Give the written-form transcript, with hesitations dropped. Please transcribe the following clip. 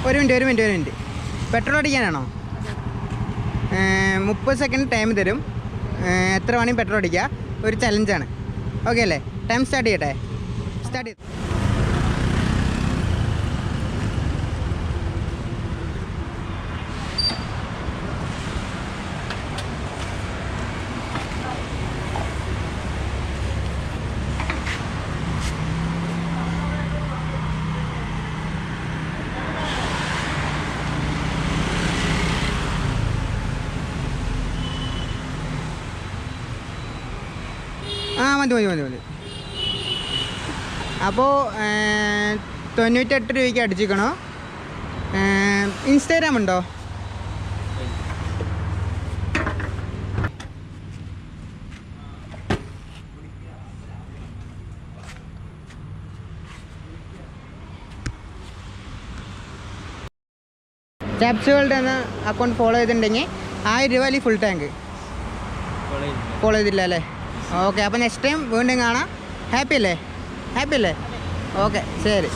ഒരു minute. Petrol അടിക്കാനാണോ? 30 second time തരും. എത്ര വേണമെങ്കിൽ പെട്രോൾ അടിക്കുക. ഒരു ചലഞ്ചാണ്. ഓക്കെ അല്ലേ? ടൈം സ്റ്റാർട്ട് ചെയ്യട്ടെ. സ്റ്റാർട്ട് ചെയ്ത് മതി. അപ്പോൾ 98 രൂപയ്ക്ക് അടിച്ചിക്കണോ? ഇൻസ്റ്റാഗ്രാം ഉണ്ടോ? ടാപ്സ് വേൾഡ് എന്ന അക്കൗണ്ട് ഫോളോ ചെയ്തിട്ടുണ്ടെങ്കിൽ 1000 രൂപ അല്ലെങ്കിൽ ഫുൾ ടാങ്ക്. ഫോളോ ചെയ്തില്ല അല്ലേ? ഓക്കെ, അപ്പോൾ നെക്സ്റ്റ് ടൈം വീണ്ടും കാണാം. ഹാപ്പി അല്ലേ? ഓക്കെ, ശരി.